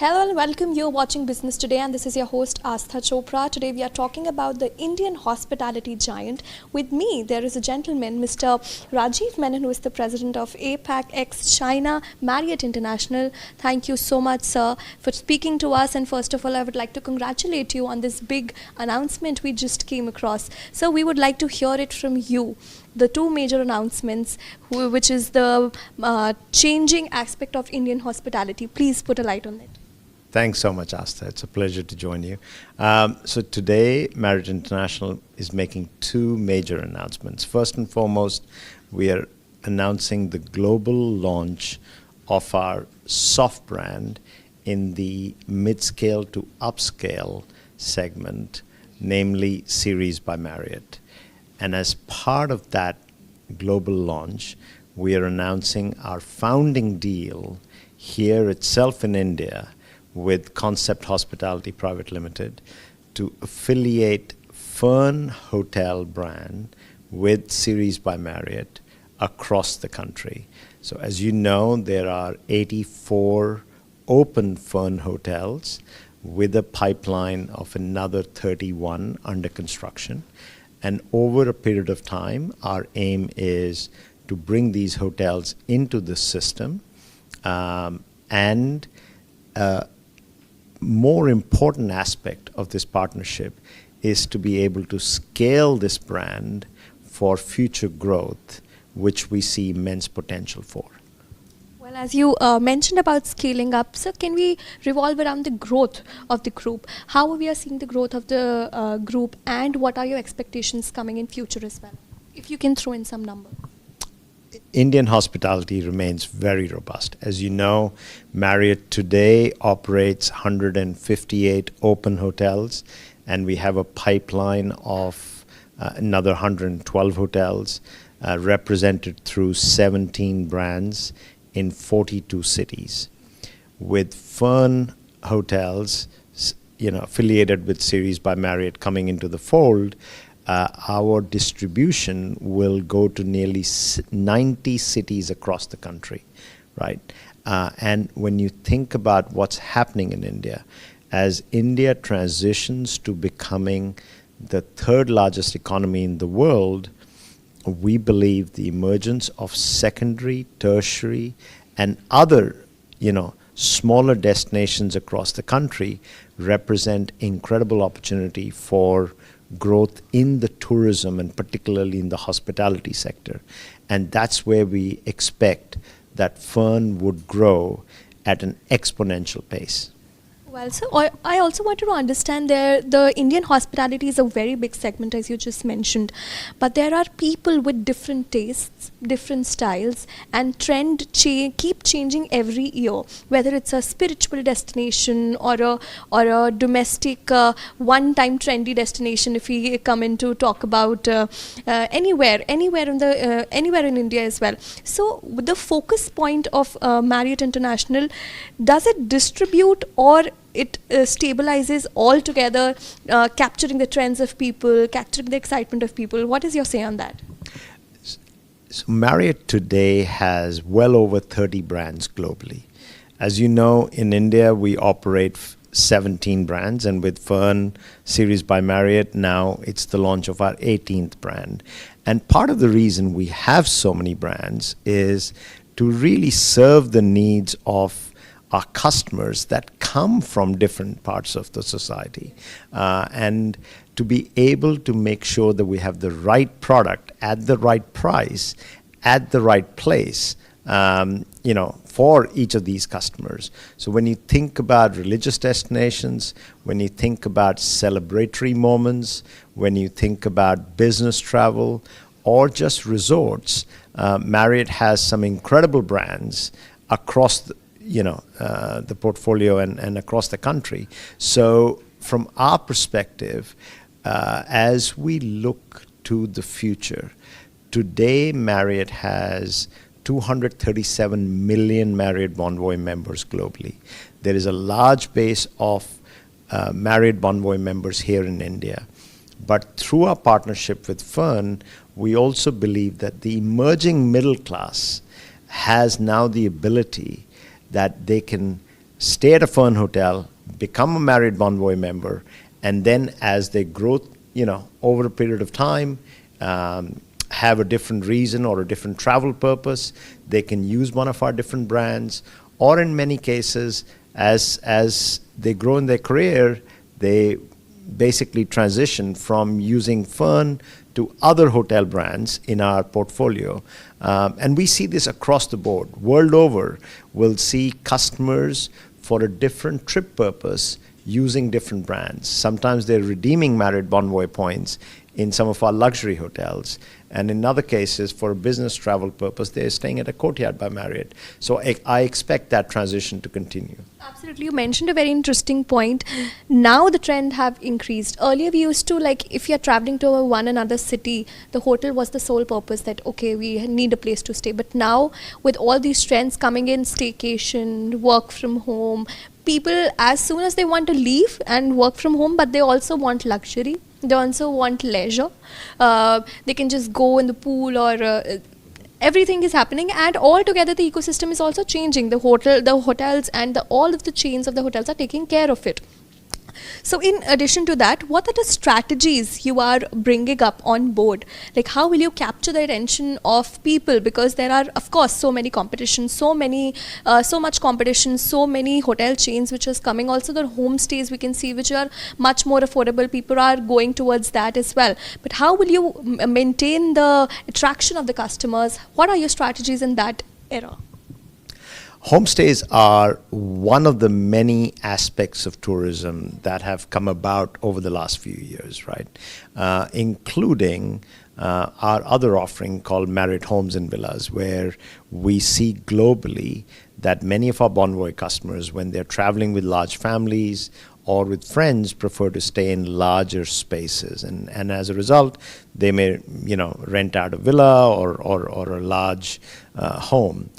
Hello and welcome. You're watching Business Today and this is your host Aastha Chopra. Today we are talking about the Indian hospitality giant. With me there is a gentleman, Mr. Rajeev Menon, who is the president of APAC ex China Marriott International. Thank you so much, sir, for speaking to us. And first of all, I would like to congratulate you on this big announcement we just came across. So we would like to hear it from you. The two major announcements, which is the changing aspect of Indian hospitality. Please put a light on it. Thanks so much, Aastha. It's a pleasure to join you. So today, Marriott International is making two major announcements. First and foremost, we are announcing the global launch of our soft brand in the mid-scale to upscale segment, namely Series by Marriott. And as part of that global launch, we are announcing our founding deal here itself in India with Concept Hospitality Pvt to affiliate Fern Hotel brand with Series by Marriott across the country. So as you know, there are 84 open Fern hotels with a pipeline of another 31 under construction. And over a period of time, our aim is to bring these hotels into the system and more important aspect of this partnership is to be able to scale this brand for future growth, which we see immense potential for. Well, as you mentioned about scaling up, so can we revolve around the growth of the group? How we are seeing the growth of the group, and what are your expectations coming in future as well? If you can throw in some number. Indian hospitality remains very robust. As you know, Marriott today operates 158 open hotels, and we have a pipeline of another 112 hotels represented through 17 brands in 42 cities. With Fern hotels, affiliated with Series by Marriott coming into the fold, our distribution will go to nearly 90 cities across the country, right? And when you think about what's happening in India, as India transitions to becoming the third largest economy in the world, we believe the emergence of secondary, tertiary, and other, smaller destinations across the country represent incredible opportunity for growth in the tourism and particularly in the hospitality sector. And that's where we expect that Fern would grow at an exponential pace. Well, so I also wanted to understand the Indian hospitality is a very big segment, as you just mentioned, but there are people with different tastes, different styles, and trend keep changing every year. Whether it's a spiritual destination or a domestic one-time trendy destination, if we come in to talk about anywhere in India as well. So the focus point of Marriott International, does it distribute or it stabilizes all together, capturing the trends of people, capturing the excitement of people? What is your say on that? So Marriott today has well over 30 brands globally. As you know, in India, we operate 17 brands, and with Fern Series by Marriott, now it's the launch of our 18th brand. And part of the reason we have so many brands is to really serve the needs of our customers that come from different parts of the society, and to be able to make sure that we have the right product at the right price, at the right place, for each of these customers. So when you think about religious destinations, when you think about celebratory moments, when you think about business travel, or just resorts, Marriott has some incredible brands across the portfolio and across the country. So from our perspective, as we look to the future, today Marriott has 237 million Marriott Bonvoy members globally. There is a large base of Marriott Bonvoy members here in India. But through our partnership with Fern, we also believe that the emerging middle class has now the ability that they can stay at a Fern hotel, become a Marriott Bonvoy member, and then as they grow, over a period of time, have a different reason or a different travel purpose, they can use one of our different brands, or in many cases, as they grow in their career, they basically transition from using Fern to other hotel brands in our portfolio. And we see this across the board. World over, we'll see customers for a different trip purpose using different brands. Sometimes they're redeeming Marriott Bonvoy points in some of our luxury hotels. And in other cases, for a business travel purpose, they're staying at a Courtyard by Marriott. So I expect that transition to continue. Absolutely. You mentioned a very interesting point. Now the trend have increased. Earlier we used to, if you're traveling to one another city, the hotel was the sole purpose that, okay, we need a place to stay. But now with all these trends coming in, staycation, work from home, people, as soon as they want to leave and work from home, but they also want luxury. They also want leisure. They can just go in the pool or everything is happening, and altogether the ecosystem is also changing. The hotels and all of the chains of the hotels are taking care of it. So in addition to that, what are the strategies you are bringing up on board? How will you capture the attention of people? Because there are, of course, so many competitions, so much competition, so many hotel chains which is coming. Also the homestays we can see which are much more affordable. People are going towards that as well. But how will you maintain the attraction of the customers? What are your strategies in that era? Homestays are one of the many aspects of tourism that have come about over the last few years, right? Including our other offering called Marriott Homes and Villas, where we see globally that many of our Bonvoy customers, when they're traveling with large families or with friends, prefer to stay in larger spaces. And as a result, they may, rent out a villa or a large home.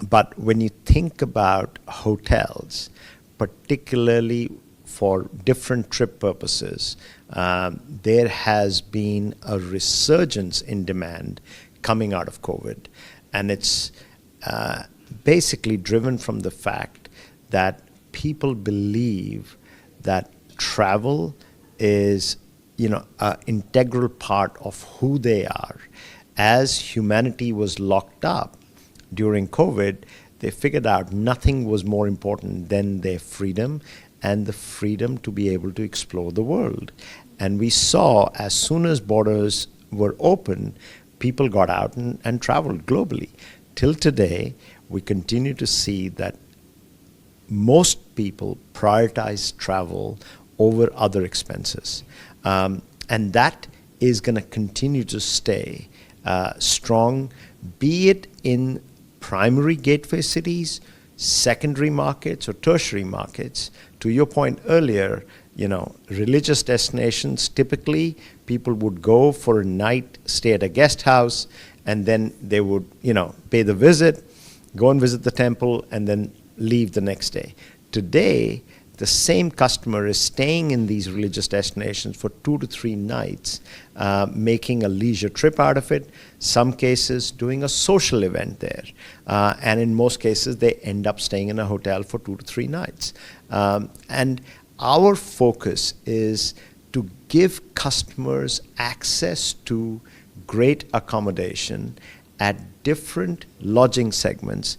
But when you think about hotels, particularly for different trip purposes, there has been a resurgence in demand coming out of COVID. And it's basically driven from the fact that people believe that travel is, an integral part of who they are. As humanity was locked up during COVID, they figured out nothing was more important than their freedom and the freedom to be able to explore the world. And we saw as soon as borders were open, people got out and traveled globally. Till today, we continue to see that most people prioritize travel over other expenses. And that is going to continue to stay strong, be it in primary gateway cities, secondary markets, or tertiary markets. To your point earlier, religious destinations, typically people would go for a night, stay at a guest house, and then they would, pay the visit, go and visit the temple, and then leave the next day. Today, the same customer is staying in these religious destinations for 2 to 3 nights, making a leisure trip out of it, some cases doing a social event there. And in most cases, they end up staying in a hotel for 2 to 3 nights. And our focus is to give customers access to great accommodation at different lodging segments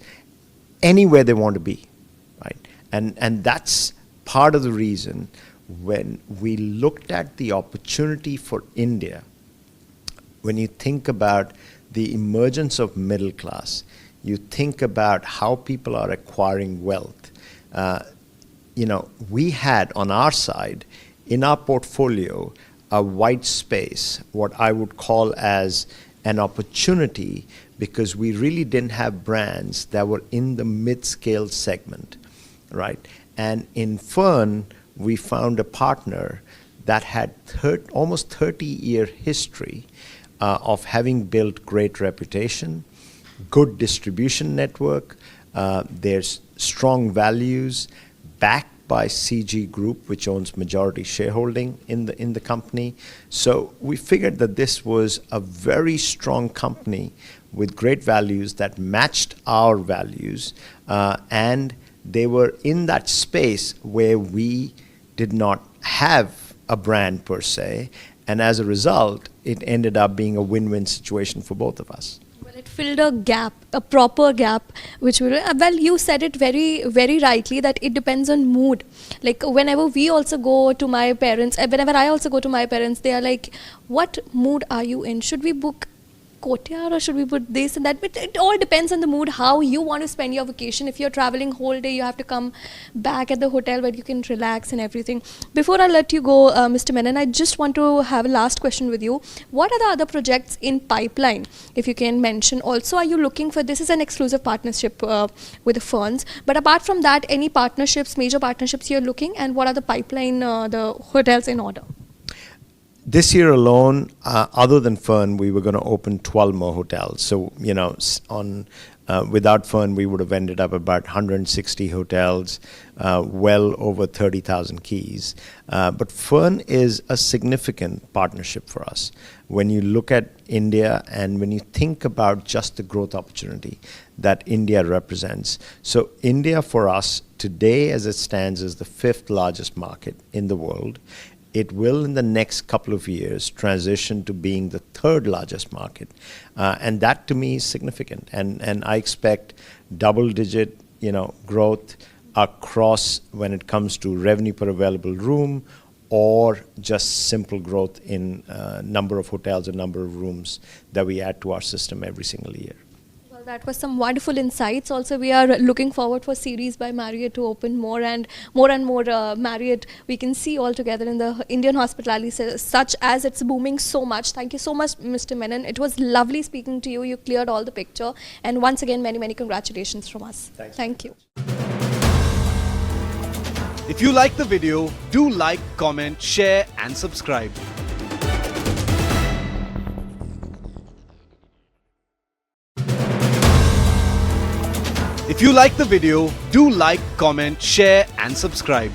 anywhere they want to be, right? And that's part of the reason when we looked at the opportunity for India, when you think about the emergence of middle class, you think about how people are acquiring wealth. We had on our side, in our portfolio, a white space, what I would call as an opportunity, because we really didn't have brands that were in the mid-scale segment, right? And in Fern, we found a partner that had almost 30-year history of having built great reputation, good distribution network, there's strong values, backed by CG Group, which owns majority shareholding in the company. So we figured that this was a very strong company with great values that matched our values, and they were in that space where we did not have a brand per se, and as a result, it ended up being a win-win situation for both of us. Well, it filled a gap, a proper gap, which we well, you said it very, very rightly that it depends on mood. Like whenever we also go to my parents, whenever I also go to my parents, they are like, "What mood are you in? Should we book courtyard or should we put this and that?" But it all depends on the mood, how you want to spend your vacation. If you're traveling whole day, you have to come back at the hotel where you can relax and everything. Before I let you go, Mr. Menon, I just want to have a last question with you. What are the other projects in pipeline, if you can mention? Also, are you looking for, this is an exclusive partnership with the Ferns, but apart from that, any partnerships, major partnerships you're looking, and what are the pipeline, the hotels in order? This year alone, other than Fern, we were going to open 12 more hotels. So, without Fern, we would have ended up about 160 hotels, well over 30,000 keys. But Fern is a significant partnership for us. When you look at India and when you think about just the growth opportunity that India represents. So India for us today, as it stands, is the 5th largest market in the world. It will, in the next couple of years, transition to being the 3rd largest market. And that, to me, is significant. And I expect double-digit, growth across when it comes to revenue per available room, or just simple growth in number of hotels and number of rooms that we add to our system every single year. Well, that was some wonderful insights. Also, we are looking forward for series by Marriott to open more and more Marriott we can see all together in the Indian hospitality, such as it's booming so much. Thank you so much, Mr. Menon. It was lovely speaking to you. You cleared all the picture. And once again, many, many congratulations from us. Thanks. Thank you. If you like the video, do like, comment, share and subscribe. If you like the video, do like, comment, share and subscribe.